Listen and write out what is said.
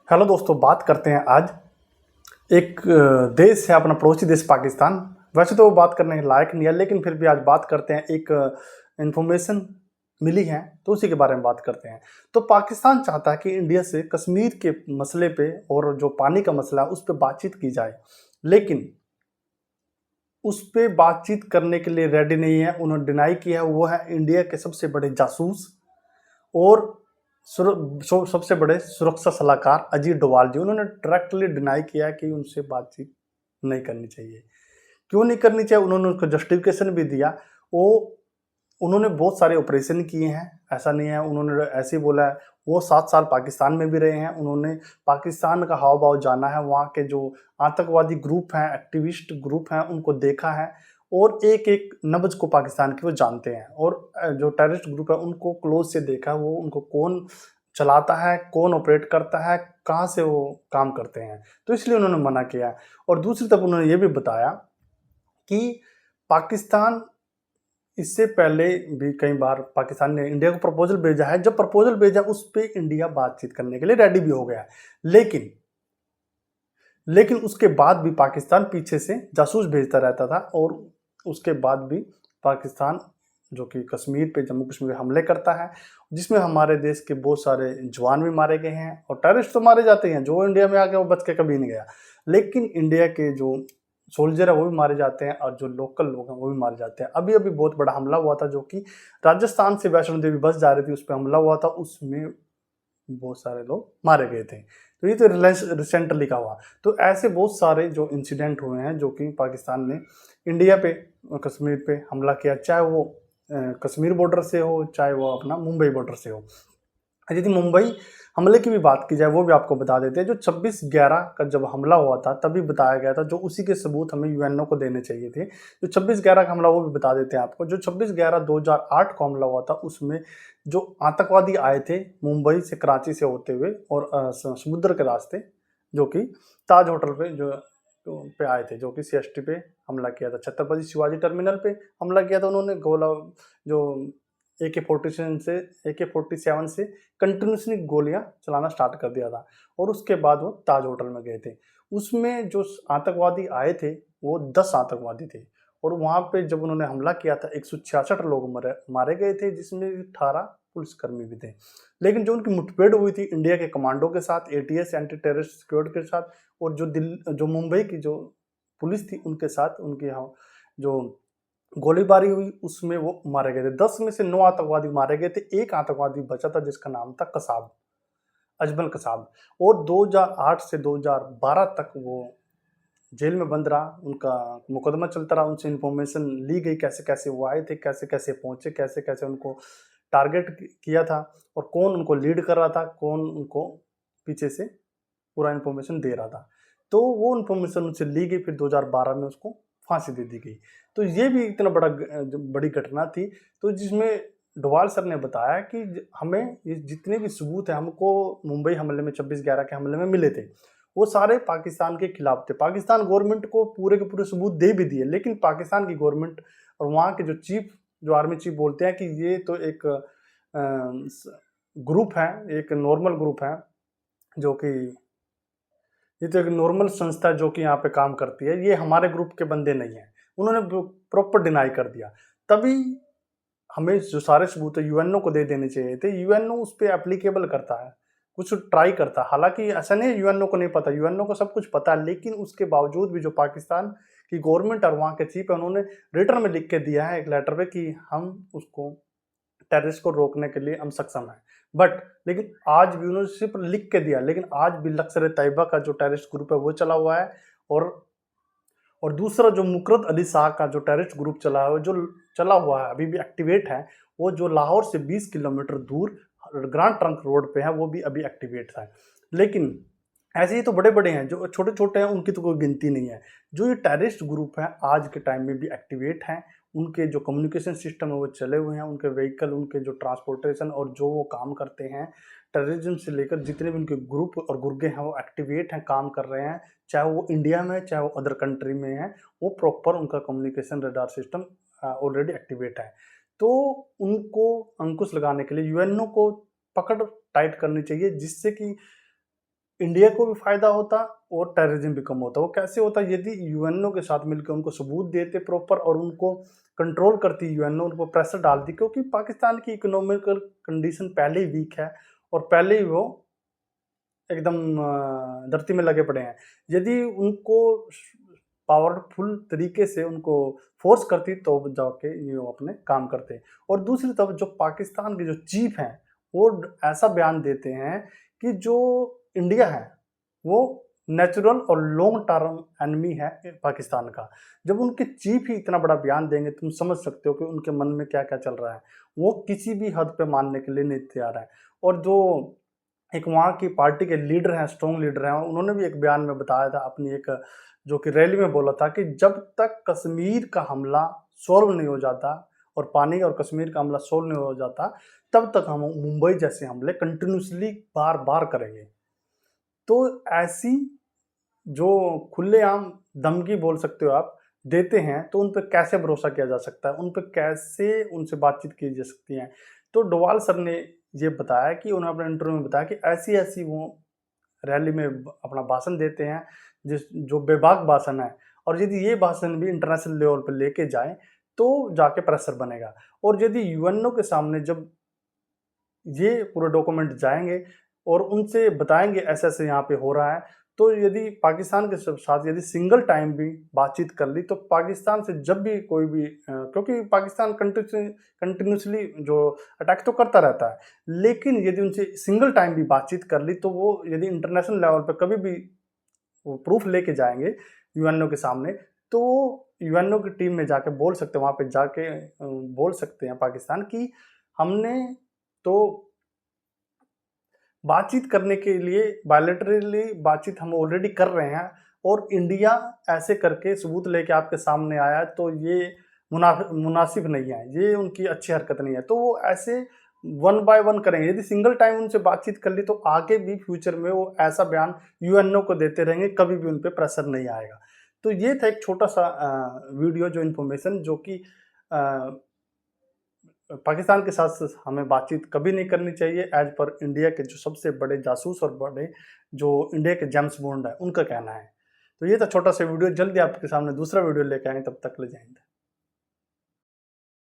Hello दोस्तों, बात करते हैं आज एक देश है अपना पड़ोसी देश पाकिस्तान। वैसे तो वो बात करने के लायक नहीं है, लेकिन फिर भी आज बात करते हैं। एक इंफॉर्मेशन मिली है तो उसी के बारे में बात करते हैं। तो पाकिस्तान चाहता है कि इंडिया से कश्मीर के मसले पे और जो पानी का मसला है उस पर बातचीत की जाए, लेकिन उस पे बातचीत करने के लिए रेडी नहीं है। उन्होंने डिनाई किया है। वो है इंडिया के सबसे बड़े जासूस और सबसे बड़े सुरक्षा सलाहकार अजीत डोभाल जी। उन्होंने डायरेक्टली डिनाई किया कि उनसे बातचीत नहीं करनी चाहिए। क्यों नहीं करनी चाहिए, उन्होंने उसको जस्टिफिकेशन भी दिया। वो उन्होंने बहुत सारे ऑपरेशन किए हैं, ऐसा नहीं है उन्होंने ऐसे ही बोला है। वो 7 साल पाकिस्तान में भी रहे हैं। उन्होंने पाकिस्तान का हाव भाव जाना है, वहाँ के जो आतंकवादी ग्रुप हैं, एक्टिविस्ट ग्रुप हैं, उनको देखा है और एक एक नब्ज को पाकिस्तान की वो जानते हैं। और जो टेररिस्ट ग्रुप है उनको क्लोज से देखा है। वो उनको कौन चलाता है, कौन ऑपरेट करता है, कहाँ से वो काम करते हैं, तो इसलिए उन्होंने मना किया। और दूसरी तरफ उन्होंने ये भी बताया कि पाकिस्तान इससे पहले भी कई बार पाकिस्तान ने इंडिया को प्रपोजल भेजा है। जब प्रपोजल भेजा उस पे इंडिया बातचीत करने के लिए रेडी भी हो गया है, लेकिन उसके बाद भी पाकिस्तान पीछे से जासूस भेजता रहता था। और उसके बाद भी पाकिस्तान जो कि कश्मीर पे, जम्मू कश्मीर पे हमले करता है, जिसमें हमारे देश के बहुत सारे जवान भी मारे गए हैं। और टेररिस्ट तो मारे जाते हैं, जो इंडिया में आ गया वो बच के कभी नहीं गया, लेकिन इंडिया के जो सोल्जर है वो भी मारे जाते हैं और जो लोकल लोग हैं वो भी मारे जाते हैं। अभी अभी बहुत बड़ा हमला हुआ था, जो कि राजस्थान से वैष्णो देवी बस जा रही थी, उस पर हमला हुआ था, उसमें बहुत सारे लोग मारे गए थे। तो ये तो रिसेंटली का हुआ। तो ऐसे बहुत सारे जो इंसिडेंट हुए हैं जो कि पाकिस्तान ने इंडिया पे, कश्मीर पे हमला किया, चाहे वो कश्मीर बॉर्डर से हो, चाहे वो अपना मुंबई बॉर्डर से हो। यदि मुंबई हमले की भी बात की जाए, वो भी आपको बता देते हैं। जो 26/11 का जब हमला हुआ था तभी बताया गया था, जो उसी के सबूत हमें यूएनओ को देने चाहिए थे। जो 26/11 का हमला वो भी बता देते हैं आपको। जो 26/11/2008 को हमला हुआ था उसमें जो आतंकवादी आए थे मुंबई से, कराची से होते हुए और समुद्र के रास्ते, जो कि ताज होटल पे पे आए थे, जो कि सीएसटी पे हमला किया था। छत्रपति शिवाजी टर्मिनल पे हमला किया था उन्होंने। गोला जो AK-47 से कंटिन्यूसली गोलियां चलाना स्टार्ट कर दिया था। और उसके बाद वो ताज होटल में गए थे। उसमें जो आतंकवादी आए थे वो 10 आतंकवादी थे। और वहां पे जब उन्होंने हमला किया था 166 लोग मारे गए थे, जिसमें 18 पुलिसकर्मी भी थे। लेकिन जो उनकी मुठभेड़ हुई थी इंडिया के कमांडो के साथ, ATS एंटी टेररिस्ट सिक्योरिटी के साथ, और जो मुंबई की जो पुलिस थी उनके साथ, उनके यहाँ जो गोलीबारी हुई उसमें वो मारे गए थे। 10 में से 9 आतंकवादी मारे गए थे। एक आतंकवादी बचा था जिसका नाम था कसाब, अजमल कसाब। और 2008 से 2012 तक वो जेल में बंद रहा। उनका मुकदमा चलता रहा। उनसे इंफॉर्मेशन ली गई, कैसे कैसे वो आए थे, कैसे कैसे पहुंचे, कैसे कैसे उनको टारगेट किया था, और कौन उनको लीड कर रहा था, कौन उनको पीछे से पूरा इन्फॉर्मेशन दे रहा था। तो वो इन्फॉर्मेशन उनसे ली गई, फिर 2012 में उसको फांसी दे दी गई। तो ये भी इतना बड़ी घटना थी। तो जिसमें डोभाल सर ने बताया कि हमें ये जितने भी सबूत हैं हमको मुंबई हमले में, 26/11 के हमले में मिले थे, वो सारे पाकिस्तान के खिलाफ थे। पाकिस्तान गवर्नमेंट को पूरे के पूरे सबूत दे भी दिए, लेकिन पाकिस्तान की गवर्नमेंट और वहाँ के जो चीफ, जो आर्मी चीफ बोलते हैं कि ये तो एक ग्रुप है, एक नॉर्मल ग्रुप है, जो कि ये तो एक नॉर्मल संस्था है जो कि यहाँ पे काम करती है, ये हमारे ग्रुप के बंदे नहीं है। उन्होंने प्रॉपर डिनाई कर दिया। तभी हमें जो सारे सबूत है यूएनओ को दे देने चाहिए थे। यूएनओ उस पर एप्लीकेबल करता है, कुछ ट्राई करता है। हालांकि ऐसा नहीं है यूएनओ को नहीं पता, यूएनओ को सब कुछ पता है, लेकिन उसके बावजूद भी जो पाकिस्तान की गवर्नमेंट और वहाँ के चीफ है, उन्होंने रिटर्न में लिख के दिया है एक लेटर पे कि हम उसको, टेररिस्ट को रोकने के लिए हम सक्षम हैं। बट लेकिन आज भी उन्होंने सिर्फ लिख के दिया, लेकिन आज भी लश्कर तैयबा का जो टेररिस्ट ग्रुप है वो चला हुआ है। और दूसरा जो मुकरद अली शाह का जो टेररिस्ट ग्रुप चला है, जो चला हुआ है, अभी भी एक्टिवेट है, वो जो लाहौर से 20 किलोमीटर दूर ग्रांड ट्रंक रोड पे है, वो भी अभी एक्टिवेट है। लेकिन ऐसे ही तो बड़े बड़े हैं, जो छोटे छोटे हैं उनकी तो कोई गिनती नहीं है। जो ये टेररिस्ट ग्रुप है आज के टाइम में भी एक्टिवेट हैं। उनके जो कम्युनिकेशन सिस्टम है वो चले हुए हैं, उनके व्हीकल, उनके जो ट्रांसपोर्टेशन और जो वो काम करते हैं, टेररिज्म से लेकर जितने भी उनके ग्रुप और गुर्गे हैं वो एक्टिवेट हैं, काम कर रहे हैं। चाहे वो इंडिया में, चाहे वो अदर कंट्री में है, वो प्रॉपर उनका communication radar system already activate है। तो उनको अंकुश लगाने के लिए यूएनओ को पकड़ टाइट करनी चाहिए, जिससे कि इंडिया को भी फायदा होता और टेररिज्म भी कम होता। वो कैसे होता? यदि यूएनओ के साथ मिलकर उनको सबूत देते प्रॉपर और उनको कंट्रोल करती यूएनओ, उनको प्रेशर डालती, क्योंकि पाकिस्तान की इकोनॉमिकल कंडीशन पहले ही वीक है और पहले ही वो एकदम धरती में लगे पड़े हैं। यदि उनको पावरफुल तरीके से उनको फोर्स करती तो जाके ये वो अपने काम करते। और दूसरी तरफ जो पाकिस्तान के जो चीफ हैं वो ऐसा बयान देते हैं कि जो इंडिया है वो नेचुरल और लॉन्ग टर्म एनिमी है पाकिस्तान का। जब उनके चीफ ही इतना बड़ा बयान देंगे, तुम समझ सकते हो कि उनके मन में क्या क्या चल रहा है। वो किसी भी हद पे मानने के लिए नहीं तैयार है। और जो एक वहाँ की पार्टी के लीडर हैं, स्ट्रॉन्ग लीडर हैं, उन्होंने भी एक बयान में बताया था अपनी एक जो कि रैली में बोला था कि जब तक कश्मीर का हमला सॉल्व नहीं हो जाता और पानी और कश्मीर का हमला सॉल्व नहीं हो जाता, तब तक हम मुंबई जैसे हमले कंटिन्यूसली बार बार करेंगे। तो ऐसी जो खुलेआम धमकी बोल सकते हो आप देते हैं, तो उन पर कैसे भरोसा किया जा सकता है, उन पर कैसे उनसे बातचीत की जा सकती है। तो डोवाल सर ने ये बताया कि उन्होंने अपने इंटरव्यू में बताया कि ऐसी ऐसी वो रैली में अपना भाषण देते हैं जो बेबाक भाषण है, और यदि ये भाषण भी इंटरनेशनल लेवल पर लेके जाए तो जाके प्रेशर बनेगा। और यदि यूएनओ के सामने जब ये पूरे डॉक्यूमेंट जाएंगे और उनसे बताएंगे ऐसे ऐसे यहाँ पे हो रहा है, तो यदि पाकिस्तान के साथ यदि सिंगल टाइम भी बातचीत कर ली तो पाकिस्तान से जब भी कोई भी क्योंकि पाकिस्तान कंटिन्यूसली जो अटैक तो करता रहता है, लेकिन यदि उनसे सिंगल टाइम भी बातचीत कर ली तो वो यदि इंटरनेशनल लेवल पर कभी भी वो प्रूफ लेके जाएंगे यूएनओ के सामने, तो यूएनओ की टीम में जाके बोल सकते हैं, वहाँ पे जाके बोल सकते हैं पाकिस्तान की हमने तो बातचीत करने के लिए बायलैटरली बातचीत हम ऑलरेडी कर रहे हैं, और इंडिया ऐसे करके सबूत लेके आपके सामने आया, तो ये मुनासिब नहीं है, ये उनकी अच्छी हरकत नहीं है। तो वो ऐसे वन बाय वन करेंगे। यदि सिंगल टाइम उनसे बातचीत कर ली तो आगे भी फ्यूचर में वो ऐसा बयान यूएनओ को देते रहेंगे, कभी भी उन पर प्रेशर नहीं आएगा। तो ये था एक छोटा सा वीडियो जो इन्फॉर्मेशन जो कि पाकिस्तान के साथ हमें बातचीत कभी नहीं करनी चाहिए एज पर इंडिया के जो सबसे बड़े जासूस और बड़े जो इंडिया के जेम्स बॉन्ड है उनका कहना है। तो ये था छोटा सा वीडियो, जल्दी आपके सामने दूसरा वीडियो लेके आएंगे, तब तक ले जाएंगे।